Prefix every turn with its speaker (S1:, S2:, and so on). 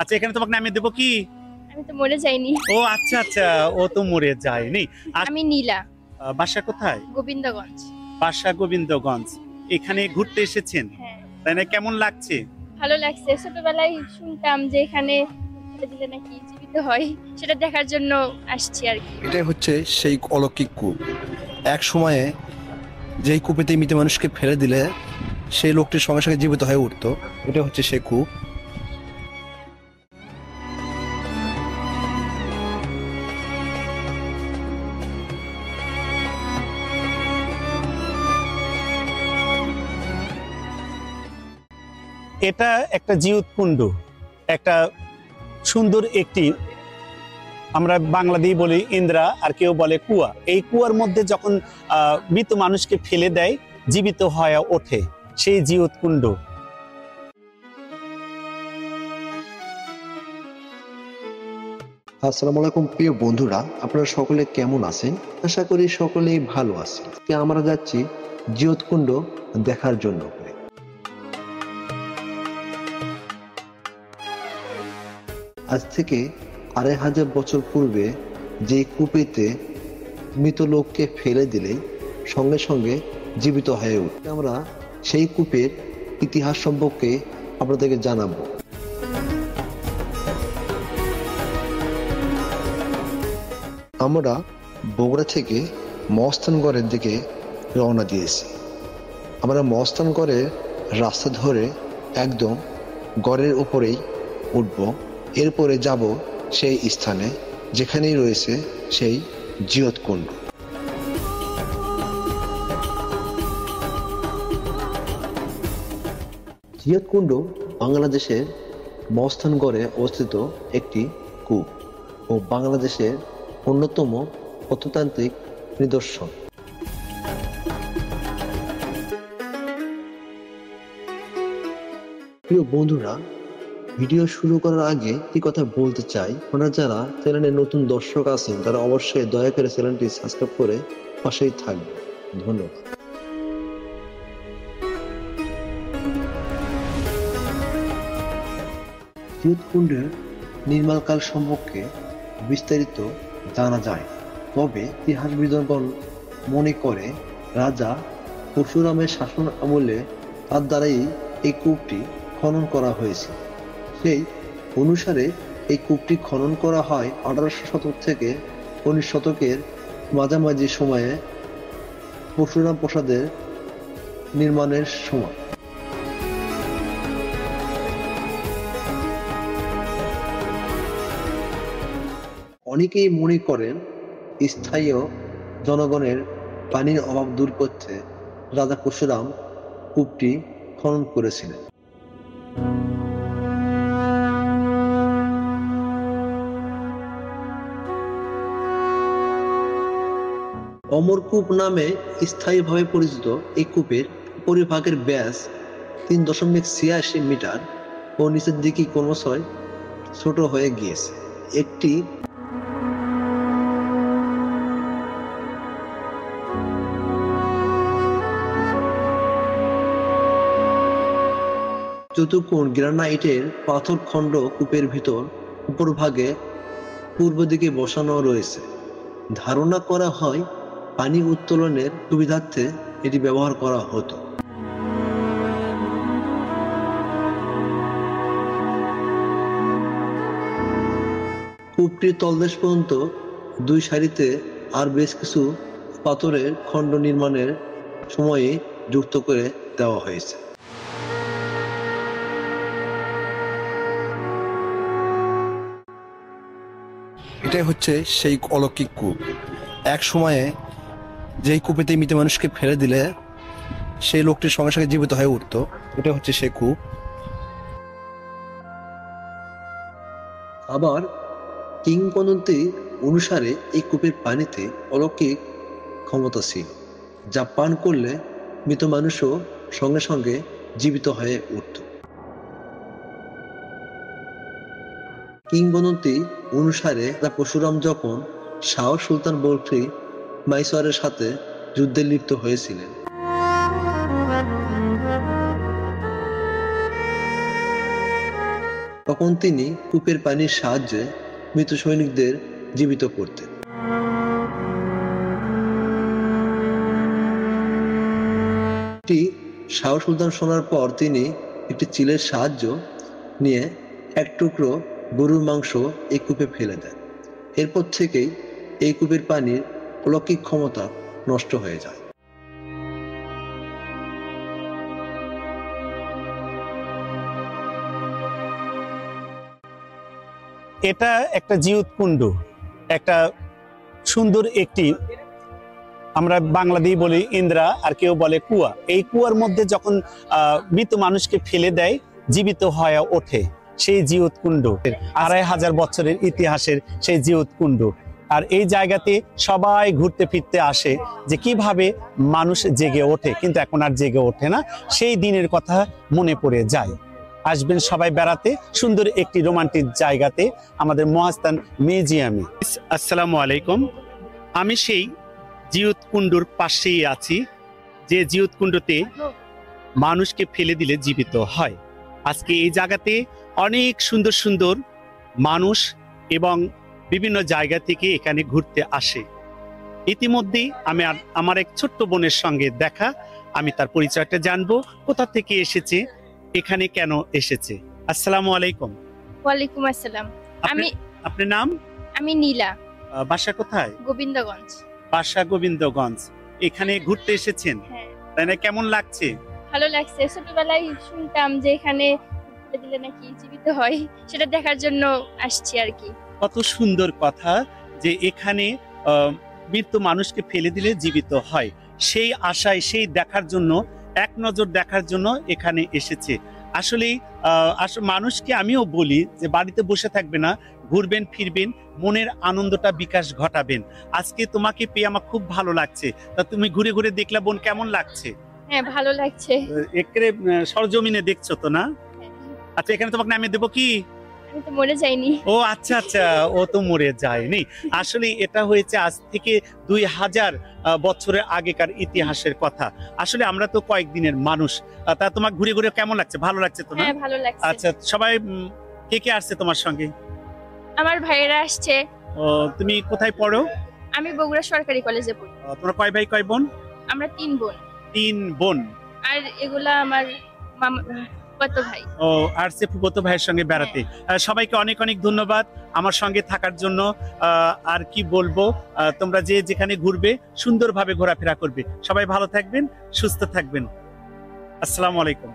S1: আচ্ছা, এখানে তোমাকে নামিয়ে দেবো কি?
S2: আমি তো মরে যাইনি।
S1: ও আচ্ছা আচ্ছা, ও তো মরে যায়নি।
S2: আমি নীলা।
S1: বাসা কোথায়?
S2: গোবিন্দগঞ্জ।
S1: বাসা গোবিন্দগঞ্জ। এখানে ঘুরতে এসেছেন?
S2: হ্যাঁ।
S1: তাই না, কেমন লাগছে?
S2: ভালো লাগছে। ছোটবেলায় শুনতাম যে এখানে ফেলে দিলে নাকি জীবিত হয়, সেটা দেখার জন্য আসছি আর কি।
S3: এটাই হচ্ছে সেই অলৌকিক কূপ। এক সময়ে যেই কূপেতে মৃত মানুষকে ফেলে দিলে সেই লোকটির সঙ্গে সঙ্গে জীবিত হয়ে উঠতো, এটা হচ্ছে সেই কূপ।
S1: এটা একটা জিউৎকুণ্ড, একটা সুন্দর একটি, আমরা বাংলা দিয়ে বলি ইন্দ্রা, আর কেউ বলে কুয়া। এই কুয়ার মধ্যে যখন মৃত মানুষকে ফেলে দেয়, জীবিত হয়ে ওঠে, সেই জিউৎকুণ্ড।
S3: আসসালামু আলাইকুম প্রিয় বন্ধুরা, আপনারা সকলে কেমন আছেন? আশা করি সকলেই ভালো আছেন। আমরা যাচ্ছি জিয়তকুণ্ড দেখার জন্য। আজ থেকে ২৫০০ বছর পূর্বে যে কূপেতে মৃত লোককে ফেলে দিলেই সঙ্গে সঙ্গে জীবিত হয়ে ওঠে, আমরা সেই কূপের ইতিহাস সম্পর্কে আপনাদেরকে জানাবো। আমরা বগুড়া থেকে মহস্থানগড়ের দিকে রওনা দিয়েছি। আমরা মহস্থানগড়ের রাস্তা ধরে একদম গড়ের উপরেই উঠব, এরপরে যাব সেই স্থানে যেখানেই রয়েছে সেই জিয়তকুণ্ড। জিয়তকুণ্ড বাংলাদেশের মহস্থানগড়ে অবস্থিত একটি কূপ ও বাংলাদেশের অন্যতম প্রত্নতান্ত্রিক নিদর্শন। প্রিয় বন্ধুরা, ভিডিও শুরু করার আগে কি কথা বলতে চাই, আপনারা যারা চ্যানেলে নতুন দর্শক আছেন তারা অবশ্যই দয়া করে চ্যানেলটি সাবস্ক্রাইব করে পাশেই থাকবেন। ধন্যবাদ। জিয়তকুণ্ডের নির্মাণকাল সম্পর্কে বিস্তারিত জানা যায়, তবে ইতিহাসবিদগণ মনে করে রাজা পরশুরামের শাসন আমলে তার দ্বারাই এই কূপটি খনন করা হয়েছে। সেই অনুসারে এই কূপটি খনন করা হয় ১৮০০ শতক থেকে ১৯ শতকের মাঝামাঝি সময়ে পরশুরাম প্রাসাদের নির্মাণের সময়। অনেকেই মনে করেন স্থায়ী জনগণের পানির অভাব দূর করতে রাজা পরশুরাম কূপটি খনন করেছিলেন। অমরকূপ নামে স্থায়ীভাবে পরিচিত এই কূপের পরিভাগের ব্যাস ৩.৮৬ মিটার ও নিচের দিকে ক্রমশই ছোট হয়ে গিয়েছে। একটি চতুর্কোণ গ্রানাইটের পাথর খণ্ড কূপের ভিতর উপরভাগে পূর্ব দিকে বসানো রয়েছে। ধারণা করা হয় পানি উত্তোলনের সুবিধার্থে এটি ব্যবহার করা হতো। কূপটির তলদেশ পর্যন্ত দুই সারিতে আর বেশ কিছু পাথরের খণ্ড নির্মাণের সময়ে যুক্ত করে দেওয়া হয়েছে। এটাই হচ্ছে সেই অলৌকিক কূপ। এক সময়ে যেই কূপেতে মৃত মানুষকে ফেলে দিলে সেই লোকটির সঙ্গে সঙ্গে জীবিত হয়ে উঠতো, এটা হচ্ছে সেই কূপ। আবার কিংবদন্তি অনুসারে এই কূপের পানিতে অলৌকিক ক্ষমতা ছিল, যা পান করলে মৃত মানুষও সঙ্গে সঙ্গে জীবিত হয়ে উঠত। কিংবদন্তি অনুসারে পরশুরাম যখন শাহ সুলতান বলখি মাইসরের সাথে যুদ্ধে লিপ্ত হয়েছিলেন, তখন তিনি কূপের পানির সাহায্যে মৃত সৈনিকদের জীবিত করতেন। এটি শাহ সুলতান শোনার পর তিনি একটি চিলের সাহায্য নিয়ে এক টুকরো গরুর মাংস এই কূপে ফেলে দেন। এরপর থেকেই এই কূপের পানির অলৌকিক ক্ষমতা নষ্ট হয়ে যায়।
S1: এটা একটা জিউত কুণ্ড, একটা সুন্দর একটি, আমরা বাংলাদেশী বলি ইন্দ্রা আর কেউ বলে কুয়া। এই কুয়ার মধ্যে যখন মৃত মানুষকে ফেলে দেয় জীবিত হয়ে ওঠে সেই জিউত কুণ্ড, 2500 বছরের ইতিহাসের সেই জিউত কুণ্ড। আর এই জায়গাতে সবাই ঘুরতে ফিরতে আসে যে কিভাবে মানুষ জেগে ওঠে, কিন্তু এখন আর জেগে ওঠে না। সেই দিনের কথা মনে পড়ে যায়। আসবেন সবাই বেড়াতে সুন্দর একটি রোমান্টিক জায়গাতে, আমাদের মহাস্থান মিউজিয়ামে। আসসালামু আলাইকুম। আমি সেই জিউত কুণ্ডুর পাশেই আছি, যে জিউত কুণ্ডতে মানুষকে ফেলে দিলে জীবিত হয়। আজকে এই জায়গাতে অনেক সুন্দর সুন্দর মানুষ এবং বিভিন্ন জায়গা থেকে এখানে ঘুরতে আসে। ইতিমধ্যেই আমি আমার এক ছোট্ট বোনের সঙ্গে দেখা, আমি তার পরিচয়টা জানবো, কোথা থেকে এসেছে, এখানে কেন এসেছে। আসসালামু আলাইকুম।
S2: ওয়ালাইকুম আসসালাম।
S1: আপনার নাম?
S2: আমি নীলা।
S1: বাসা কোথায়?
S2: গোবিন্দগঞ্জ।
S1: বাসা গোবিন্দগঞ্জ। এখানে ঘুরতে এসেছেন?
S2: হ্যাঁ।
S1: তাই না? কেমন লাগছে?
S2: ভালো লাগছে। ছোটবেলায় শুনতাম যে এখানে ফেলে দিলে নাকি জীবিত হয়, সেটা দেখার জন্য আসছি আর কি।
S1: কত সুন্দর কথা যে এখানে মৃত মানুষকে ফেলে দিলে জীবিত হয়, সেই আশায়, সেই দেখার জন্য, এক নজর দেখার জন্য এখানে এসেছে। আসলে মানুষকে আমিও বলি যে বাড়িতে বসে থাকবে না, ঘুরবেন ফিরবেন, মনের আনন্দটা বিকাশ ঘটাবেন। আজকে তোমাকে পেয়ে আমার খুব ভালো লাগছে। তা তুমি ঘুরে ঘুরে দেখলা বোন, কেমন লাগছে?
S2: হ্যাঁ, ভালো লাগছে।
S1: একেবারে সরজমিনে দেখছো তো না?
S2: হ্যাঁ।
S1: আচ্ছা, এখানে তোমাকে নামিয়ে দেবো কি?
S2: আমি তো মরে যাইনি।
S1: ও আচ্ছা আচ্ছা, ও তো মরে যায়নি। আসলে এটা হয়েছে আজ থেকে 2000 বছরের আগেকার ইতিহাসের কথা। আসলে আমরা তো কয়েকদিনের মানুষ। তা তোমার ঘুরে ঘুরে কেমন লাগছে? ভালো লাগছে তো না?
S2: হ্যাঁ, ভালো লাগছে।
S1: আচ্ছা, সবাই কে কে আসছে তোমার সঙ্গে?
S2: আমার ভাইয়েরা আসছে।
S1: ও, তুমি কোথায় পড়ো?
S2: আমি বগুড়া সরকারি কলেজে পড়ি।
S1: তোমরা কয় ভাই কয় বোন?
S2: আমরা 3 বোন।
S1: 3 বোন।
S2: আর এগুলা আমার কত ভাই।
S1: ও, আর সে ফুফতো ভাইয়ের সঙ্গে বেড়াতে। সবাইকে অনেক অনেক ধন্যবাদ আমার সঙ্গে থাকার জন্য। আর কি বলবো, তোমরা যে যেখানে ঘুরবে সুন্দরভাবে ঘোরাফেরা করবে। সবাই ভালো থাকবেন, সুস্থ থাকবেন। আসসালামু আলাইকুম।